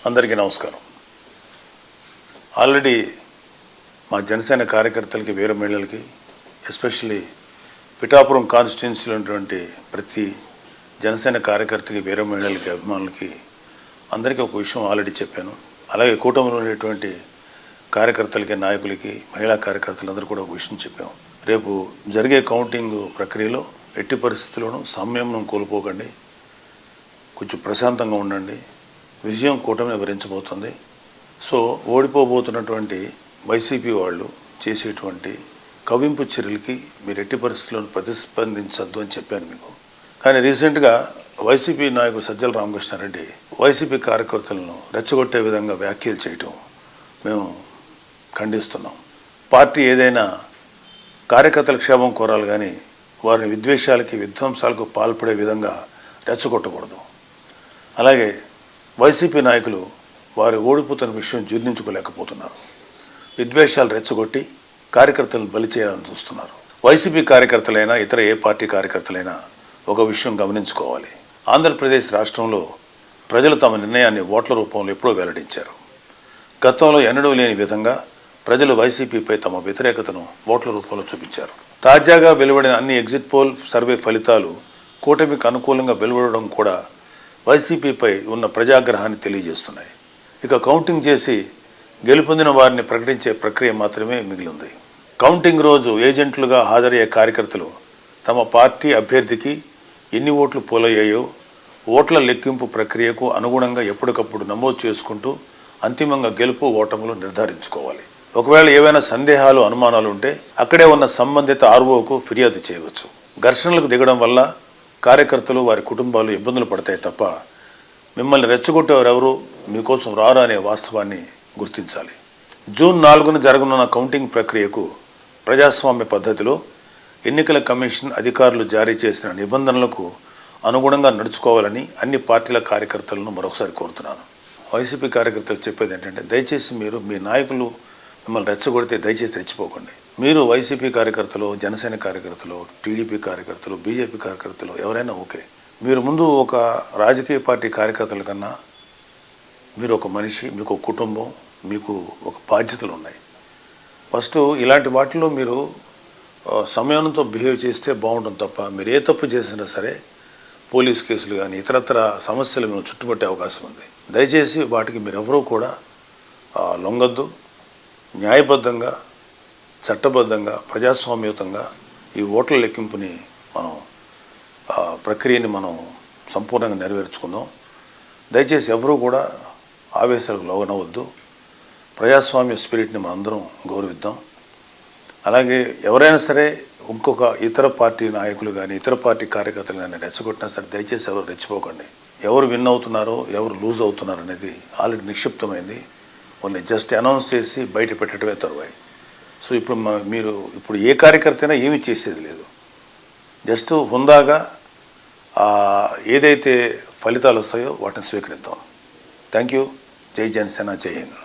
అందరికీ నమస్కారం. ఆల్రెడీ మా జనసేన కార్యకర్తలకి వీర మహిళలకి ఎస్పెషల్లీ పిఠాపురం కాన్స్టిట్యున్సీలో ఉన్నటువంటి ప్రతి జనసేన కార్యకర్తకి వీర మహిళలకి అభిమానులకి అందరికీ ఒక విషయం ఆల్రెడీ చెప్పాను. అలాగే కూటమిలో ఉండేటువంటి కార్యకర్తలకి నాయకులకి మహిళా కార్యకర్తలందరూ కూడా ఒక విషయం చెప్పాము. రేపు జరిగే కౌంటింగ్ ప్రక్రియలో ఎట్టి పరిస్థితుల్లోనూ సంయమనం కోల్పోకండి, కొంచెం ప్రశాంతంగా ఉండండి. విజయం కూటమిని వివరించబోతుంది. సో ఓడిపోబోతున్నటువంటి వైసీపీ వాళ్ళు చేసేటువంటి కవింపు చర్యలకి మీరు ఎట్టి పరిస్థితుల్లో ప్రతిస్పందించద్దు అని చెప్పాను మీకు. కానీ రీసెంట్గా వైసీపీ నాయకుడు సజ్జల రామకృష్ణారెడ్డి వైసీపీ కార్యకర్తలను రెచ్చగొట్టే విధంగా వ్యాఖ్యలు చేయటం మేము ఖండిస్తున్నాం. పార్టీ ఏదైనా కార్యకర్తల క్షేమం కోరాలి కానీ వారిని విద్వేషాలకి విధ్వంసాలకు పాల్పడే విధంగా రెచ్చగొట్టకూడదు. అలాగే వైసీపీ నాయకులు వారి ఓడిపోతున్న విషయం జీర్ణించుకోలేకపోతున్నారు. విద్వేషాలు రెచ్చగొట్టి కార్యకర్తలను బలి చేయాలని చూస్తున్నారు. వైసీపీ కార్యకర్తలైనా ఇతర ఏ పార్టీ కార్యకర్తలైనా ఒక విషయం గమనించుకోవాలి. ఆంధ్రప్రదేశ్ రాష్ట్రంలో ప్రజలు తమ నిర్ణయాన్ని ఓట్ల రూపంలో ఎప్పుడో వెల్లడించారు. గతంలో ఎన్నడూ లేని విధంగా ప్రజలు వైసీపీపై తమ వ్యతిరేకతను ఓట్ల రూపంలో చూపించారు. తాజాగా వెలువడిన అన్ని ఎగ్జిట్ పోల్ సర్వే ఫలితాలు కూటమికి అనుకూలంగా వెలువడడం కూడా వైసీపీపై ఉన్న ప్రజాగ్రహాన్ని తెలియజేస్తున్నాయి. ఇక కౌంటింగ్ చేసి గెలుపొందిన వారిని ప్రకటించే ప్రక్రియ మాత్రమే మిగిలింది. కౌంటింగ్ రోజు ఏజెంట్లుగా హాజరయ్యే కార్యకర్తలు తమ పార్టీ అభ్యర్థికి ఎన్ని ఓట్లు పోలయ్యాయో ఓట్ల లెక్కింపు ప్రక్రియకు అనుగుణంగా ఎప్పటికప్పుడు నమోదు చేసుకుంటూ అంతిమంగా గెలుపు ఓటములు నిర్ధారించుకోవాలి. ఒకవేళ ఏవైనా సందేహాలు అనుమానాలు ఉంటే అక్కడే ఉన్న సంబంధిత ఆర్ఓకు ఫిర్యాదు చేయవచ్చు. ఘర్షణలకు దిగడం వల్ల కార్యకర్తలు వారి కుటుంబాలు ఇబ్బందులు పడతాయి తప్ప మిమ్మల్ని రెచ్చగొట్టేవారు ఎవరు మీకోసం రారు అనే వాస్తవాన్ని గుర్తించాలి. జూన్ 4న జరగనున్న కౌంటింగ్ ప్రక్రియకు ప్రజాస్వామ్య పద్ధతిలో ఎన్నికల కమిషన్ అధికారులు జారీ చేసిన నిబంధనలకు అనుగుణంగా నడుచుకోవాలని అన్ని పార్టీల కార్యకర్తలను మరొకసారి కోరుతున్నాను. వైసీపీ కార్యకర్తలు చెప్పేది ఏంటంటే, దయచేసి మీరు మీ నాయకులు మిమ్మల్ని రెచ్చగొడితే దయచేసి రెచ్చిపోకండి. మీరు వైసీపీ కార్యకర్తలు, జనసేన కార్యకర్తలు, టీడీపీ కార్యకర్తలు, బీజేపీ కార్యకర్తలు ఎవరైనా ఓకే. మీరు ముందు ఒక రాజకీయ పార్టీ కార్యకర్తల కన్నా మీరు ఒక మనిషి, మీకు ఒక కుటుంబం, మీకు ఒక బాధ్యతలు ఉన్నాయి. ఫస్ట్ ఇలాంటి వాటిలో మీరు సమయంతో బిహేవ్ చేస్తే బాగుంటుంది తప్ప మీరు ఏ తప్పు చేసినా సరే పోలీస్ కేసులు కానీ ఇతరత్ర సమస్యలు మేము చుట్టుపట్టే అవకాశం ఉంది. దయచేసి వాటికి మీరెవరూ కూడా లొంగద్దు. న్యాయబద్ధంగా, చట్టబద్ధంగా, ప్రజాస్వామ్యయుతంగా ఈ ఓట్ల లెక్కింపుని ప్రక్రియని మనం సంపూర్ణంగా నెరవేర్చుకుందాం. దయచేసి ఎవరూ కూడా ఆవేశాలకు లోనవద్దు. ప్రజాస్వామ్య స్పిరిట్ని మనందరం గౌరవిద్దాం. అలాగే ఎవరైనా సరే ఇంకొక ఇతర పార్టీ నాయకులు కానీ ఇతర పార్టీ కార్యకర్తలు కానీ రెచ్చగొట్టినా సరే దయచేసి ఎవరు రెచ్చిపోకండి. ఎవరు విన్ అవుతున్నారో ఎవరు లూజ్ అవుతున్నారు అనేది ఆల్రెడీ నిక్షిప్తమైంది. వాళ్ళని జస్ట్ అనౌన్స్ చేసి బయట పెట్టడమే తరువాయి. సో మీరు ఇప్పుడు ఏ కార్యకర్త అయినా ఏమీ చేసేది లేదు. జస్ట్ హుందాగా ఏదైతే ఫలితాలు వస్తాయో వాటిని స్వీకరిద్దాం. Thank you. జై జనసేన, జై హింద్.